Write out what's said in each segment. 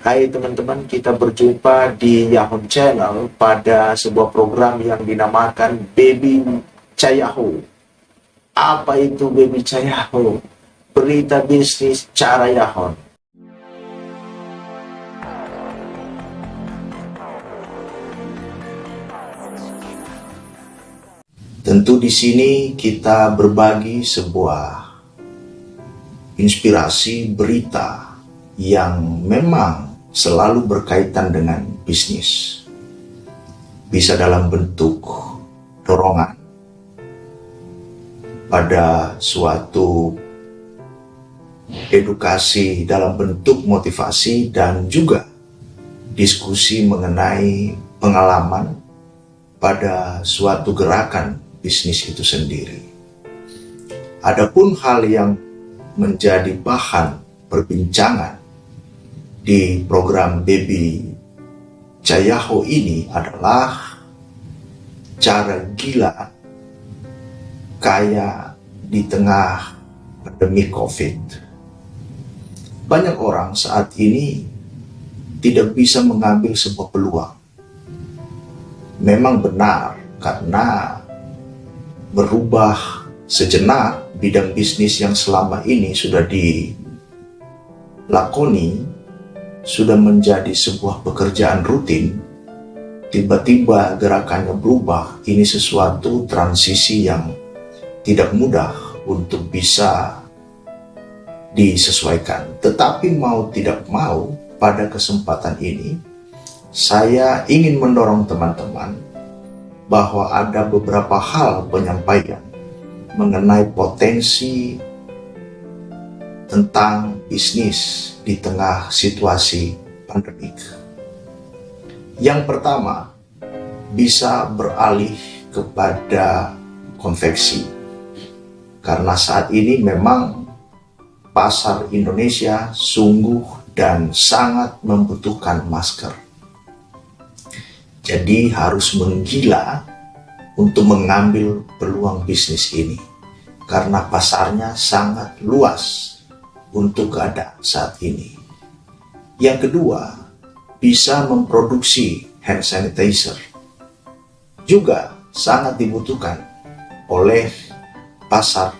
Hai teman-teman, kita berjumpa di Yahoo Channel pada sebuah program yang dinamakan Baby Cayaho. Apa itu Baby Cayaho? Berita bisnis cara Yahoo. Tentu di sini kita berbagi sebuah inspirasi berita yang memang selalu berkaitan dengan bisnis. Bisa dalam bentuk dorongan pada suatu edukasi dalam bentuk motivasi dan juga diskusi mengenai pengalaman pada suatu gerakan bisnis itu sendiri. Adapun hal yang menjadi bahan perbincangan di program Baby Cayaho ini adalah cara gila kaya di tengah pandemi COVID. Banyak orang saat ini tidak bisa mengambil sebuah peluang. Memang benar karena berubah sejenak bidang bisnis yang selama ini sudah dilakoni, sudah menjadi sebuah pekerjaan rutin, tiba-tiba gerakannya berubah. Ini sesuatu transisi yang tidak mudah untuk bisa disesuaikan. Tetapi mau tidak mau, pada kesempatan ini, saya ingin mendorong teman-teman bahwa ada beberapa hal penyampaian mengenai potensi tentang bisnis di tengah situasi pandemik. Yang pertama, bisa beralih kepada konveksi. Karena saat ini memang pasar Indonesia sungguh dan sangat membutuhkan masker. Jadi harus menggila untuk mengambil peluang bisnis ini. Karena pasarnya sangat luas untuk keadaan saat ini. Yang kedua, bisa memproduksi hand sanitizer. Juga sangat dibutuhkan oleh pasar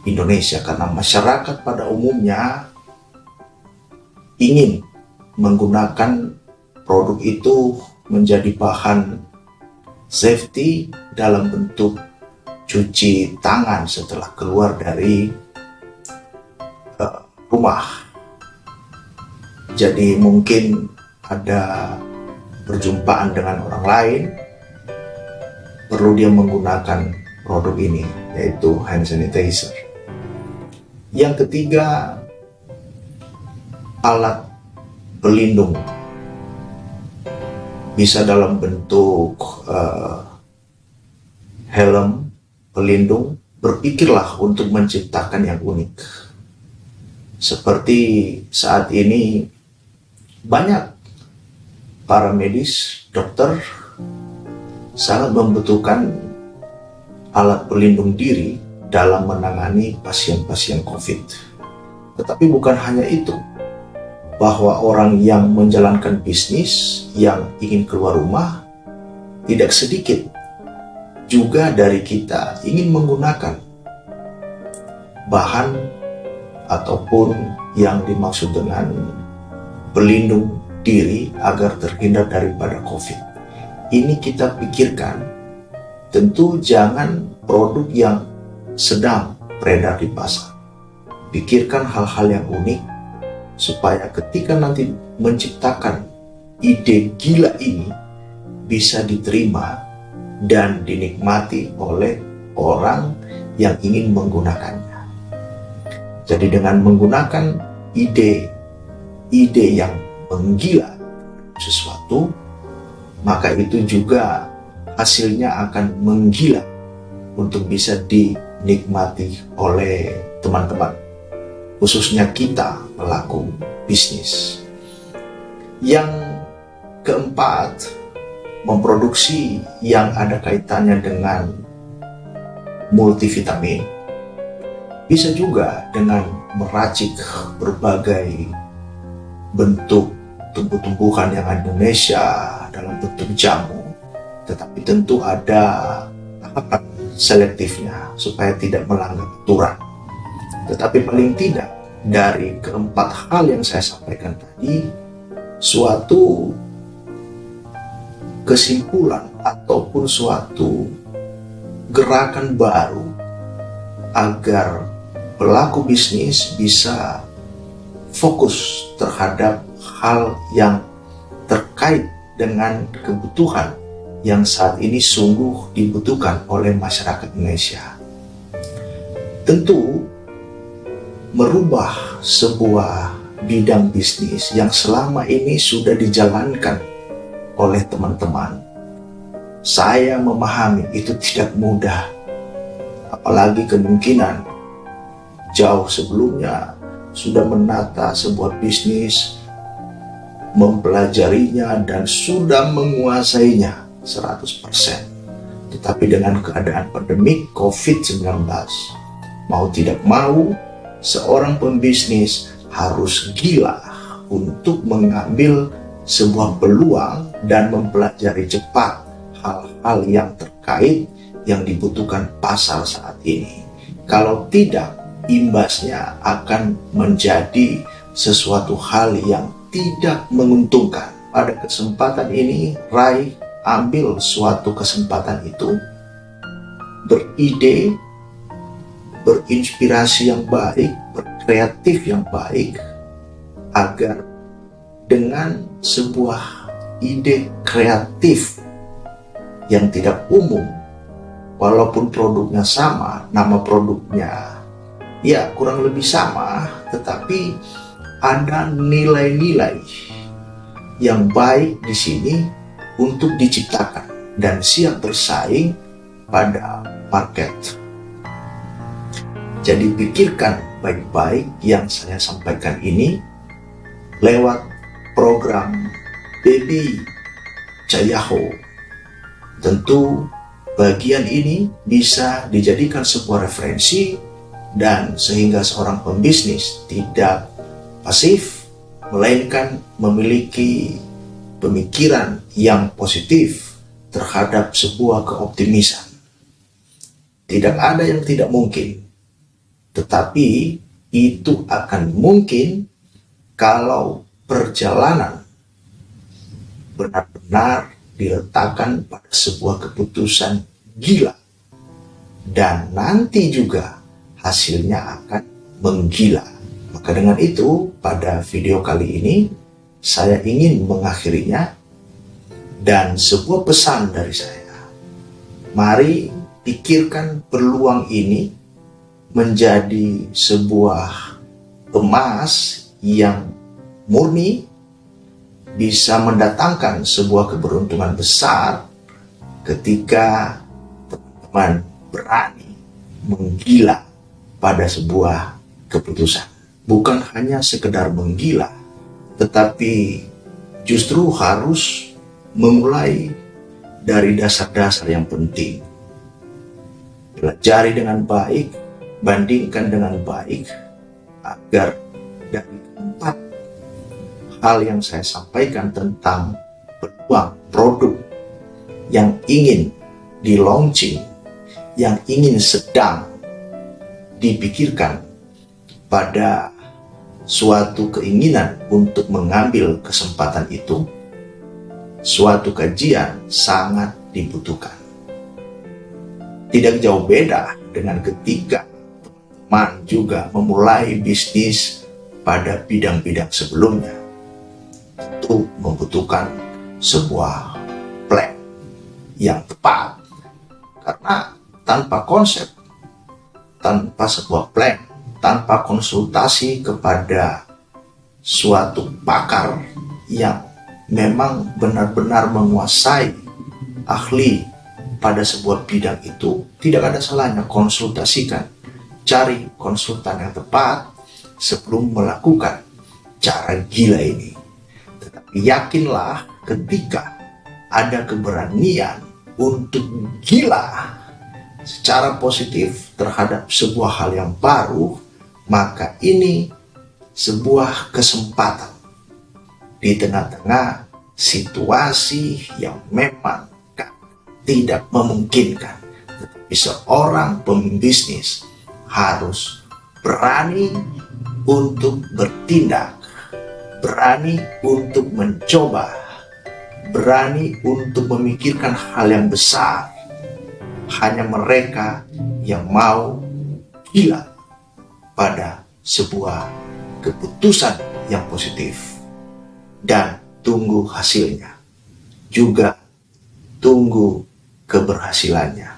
Indonesia karena masyarakat pada umumnya ingin menggunakan produk itu menjadi bahan safety dalam bentuk cuci tangan setelah keluar dari rumah. Jadi mungkin ada perjumpaan dengan orang lain, perlu dia menggunakan produk ini, yaitu hand sanitizer. Yang ketiga, alat pelindung. Bisa dalam bentuk helm pelindung. Berpikirlah untuk menciptakan yang unik. Seperti saat ini banyak para medis, dokter sangat membutuhkan alat pelindung diri dalam menangani pasien-pasien COVID. Tetapi bukan hanya itu, bahwa orang yang menjalankan bisnis yang ingin keluar rumah, tidak sedikit juga dari kita ingin menggunakan bahan ataupun yang dimaksud dengan pelindung diri agar terhindar daripada COVID. Ini kita pikirkan, tentu jangan produk yang sedang beredar di pasar. Pikirkan hal-hal yang unik, supaya ketika nanti menciptakan ide gila ini bisa diterima dan dinikmati oleh orang yang ingin menggunakannya. Jadi dengan menggunakan ide yang menggila sesuatu, maka itu juga hasilnya akan menggila untuk bisa dinikmati oleh teman-teman, khususnya kita pelaku bisnis. Yang keempat, memproduksi yang ada kaitannya dengan multivitamin. Bisa juga dengan meracik berbagai bentuk tumbuh-tumbuhan yang Indonesia dalam bentuk jamu, tetapi tentu ada tahapan selektifnya supaya tidak melanggar aturan. Tetapi paling tidak dari keempat hal yang saya sampaikan tadi, suatu kesimpulan ataupun suatu gerakan baru agar pelaku bisnis bisa fokus terhadap hal yang terkait dengan kebutuhan yang saat ini sungguh dibutuhkan oleh masyarakat Indonesia. Tentu merubah sebuah bidang bisnis yang selama ini sudah dijalankan oleh teman-teman, saya memahami itu tidak mudah. Apalagi kemungkinan jauh sebelumnya sudah menata sebuah bisnis, mempelajarinya dan sudah menguasainya 100%. Tetapi dengan keadaan pandemik COVID-19, mau tidak mau seorang pembisnis harus gila untuk mengambil sebuah peluang dan mempelajari cepat hal-hal yang terkait yang dibutuhkan pasar saat ini. Kalau tidak, imbasnya akan menjadi sesuatu hal yang tidak menguntungkan. Pada kesempatan ini, raih, ambil suatu kesempatan itu, beride, berinspirasi yang baik, berkreatif yang baik, agar dengan sebuah ide kreatif yang tidak umum, walaupun produknya sama, nama produknya ya kurang lebih sama, tetapi ada nilai-nilai yang baik di sini untuk diciptakan dan siap bersaing pada market. Jadi pikirkan baik-baik yang saya sampaikan ini lewat program Baby Cayaho. Tentu bagian ini bisa dijadikan sebuah referensi dan sehingga seorang pembisnis tidak pasif, melainkan memiliki pemikiran yang positif terhadap sebuah keoptimisan. Tidak ada yang tidak mungkin, tetapi itu akan mungkin kalau perjalanan benar-benar diletakkan pada sebuah keputusan gila, dan nanti juga hasilnya akan menggila. Maka dengan itu, pada video kali ini saya ingin mengakhirinya dan sebuah pesan dari saya. Mari pikirkan peluang ini menjadi sebuah emas yang murni, bisa mendatangkan sebuah keberuntungan besar ketika teman-teman berani menggila pada sebuah keputusan. Bukan hanya sekedar menggila, tetapi justru harus memulai dari dasar-dasar yang penting. Pelajari dengan baik, bandingkan dengan baik, agar dari keempat hal yang saya sampaikan tentang peluang produk yang ingin di-launching, yang ingin sedang dipikirkan pada suatu keinginan untuk mengambil kesempatan itu, suatu kajian sangat dibutuhkan. Tidak jauh beda dengan ketika teman-teman juga memulai bisnis pada bidang-bidang sebelumnya. Tentu membutuhkan sebuah plan yang tepat, karena tanpa konsep, tanpa sebuah plan, tanpa konsultasi kepada suatu pakar yang memang benar-benar menguasai, ahli pada sebuah bidang itu, tidak ada salahnya konsultasikan. Cari konsultan yang tepat sebelum melakukan cara gila ini. Tetapi yakinlah ketika ada keberanian untuk gila secara positif terhadap sebuah hal yang baru, maka ini sebuah kesempatan di tengah-tengah situasi yang memang tidak memungkinkan. Tetapi seorang pembisnis harus berani untuk bertindak, berani untuk mencoba, berani untuk memikirkan hal yang besar. Hanya mereka yang mau gila pada sebuah keputusan yang positif dan tunggu hasilnya, juga tunggu keberhasilannya.